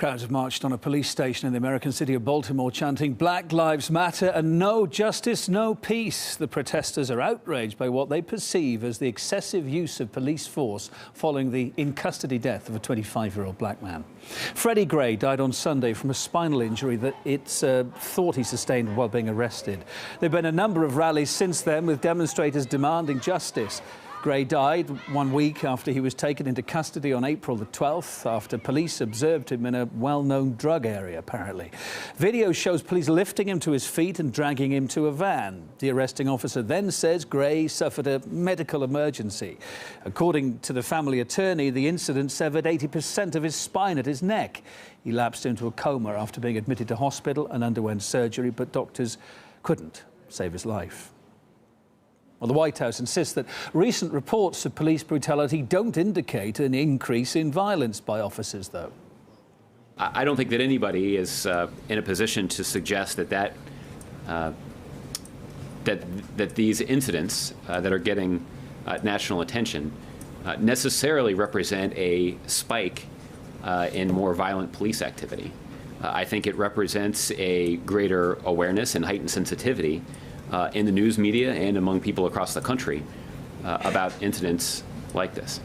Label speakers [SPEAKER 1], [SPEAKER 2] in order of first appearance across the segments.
[SPEAKER 1] Crowds have marched on a police station in the American city of Baltimore chanting "Black Lives Matter" and "No justice, no peace." The protesters are outraged by what they perceive as the excessive use of police force following the in-custody death of a 25-year-old black man. Freddie Gray died on Sunday from a spinal injury that it's thought he sustained while being arrested. There have been a number of rallies since then with demonstrators demanding justice. Gray died 1 week after he was taken into custody on April the 12th after police observed him in a well-known drug area, apparently. Video shows police lifting him to his feet and dragging him to a van. The arresting officer then says Gray suffered a medical emergency. According to the family attorney, the incident severed 80% of his spine at his neck. He lapsed into a coma after being admitted to hospital and underwent surgery, but doctors couldn't save his life. Well, the White House insists that recent reports of police brutality don't indicate an increase in violence by officers, though.
[SPEAKER 2] I don't think that anybody is in a position to suggest that these incidents that are getting national attention necessarily represent a spike in more violent police activity. I think it represents a greater awareness and heightened sensitivity in the news media and among people across the country about incidents like this.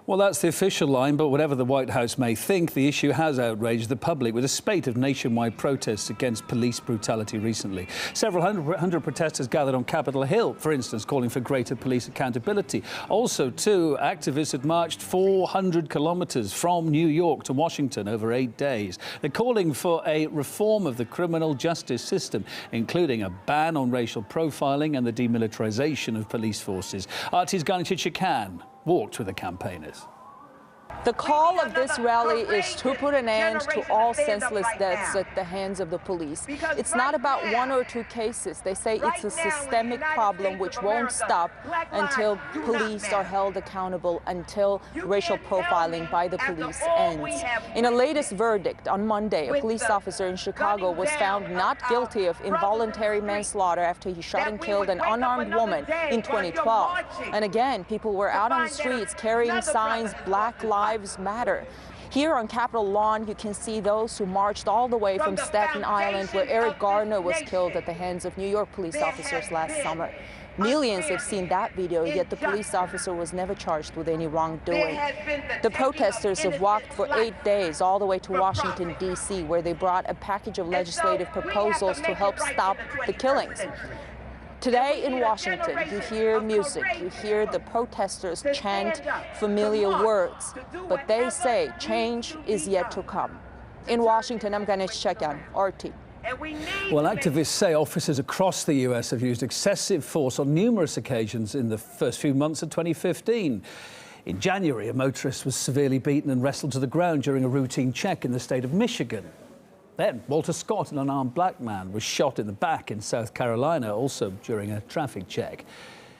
[SPEAKER 1] Well, that's the official line, but whatever the White House may think, the issue has outraged the public with a spate of nationwide protests against police brutality recently. Several hundred protesters gathered on Capitol Hill, for instance, calling for greater police accountability. Also, too, activists had marched 400 kilometres from New York to Washington over 8 days. They're calling for a reform of the criminal justice system, including a ban on racial profiling and the demilitarisation of police forces. RT's Ganichicha Khan walked with the campaigners.
[SPEAKER 3] The call of this rally is to put an end to all senseless deaths at the hands of the police. It's not about one or two cases. They say it's a systemic problem which won't stop until police are held accountable, until racial profiling by the police ends. In a latest verdict on Monday, a police officer in Chicago was found not guilty of involuntary manslaughter after he shot and killed an unarmed woman in 2012. And again, people were out on the streets carrying signs, "Black Lives Matter." Here on Capitol lawn, you can see those who marched all the way from Staten Island, where Eric Garner was killed at the hands of New York police officers last summer. Millions have seen that video, yet the police officer was never charged with any wrongdoing. The protesters have walked for 8 days all the way to Washington, D.C., where they brought a package of legislative proposals to help stop the killings. Today in Washington, you hear music, you hear the protesters chant familiar words, but they say change is yet to come. In Washington, I'm Ganichicha Khan, RT.
[SPEAKER 1] Well, activists say officers across the U.S. have used excessive force on numerous occasions in the first few months of 2015. In January, a motorist was severely beaten and wrestled to the ground during a routine check in the state of Michigan. Then, Walter Scott, an unarmed black man, was shot in the back in South Carolina, also during a traffic check.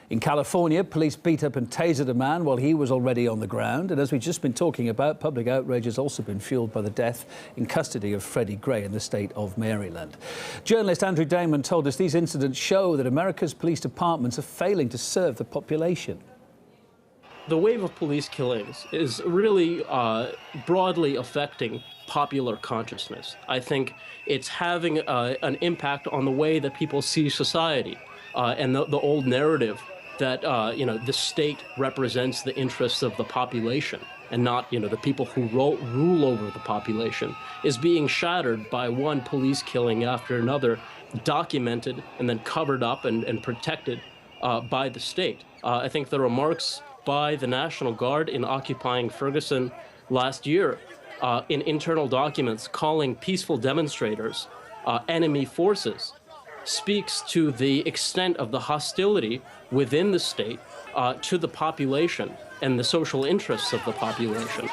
[SPEAKER 1] In California, police beat up and tasered a man while he was already on the ground. And as we've just been talking about, public outrage has also been fueled by the death in custody of Freddie Gray in the state of Maryland. Journalist Andrew Damon told us these incidents show that America's police departments are failing to serve the population.
[SPEAKER 4] The wave of police killings is really broadly affecting popular consciousness. I think it's having an impact on the way that people see society and the old narrative that the state represents the interests of the population and not the people who rule over the population is being shattered by one police killing after another, documented and then covered up and protected by the state. I think the remarks by the National Guard in occupying Ferguson last year in internal documents calling peaceful demonstrators enemy forces speaks to the extent of the hostility within the state to the population and the social interests of the population.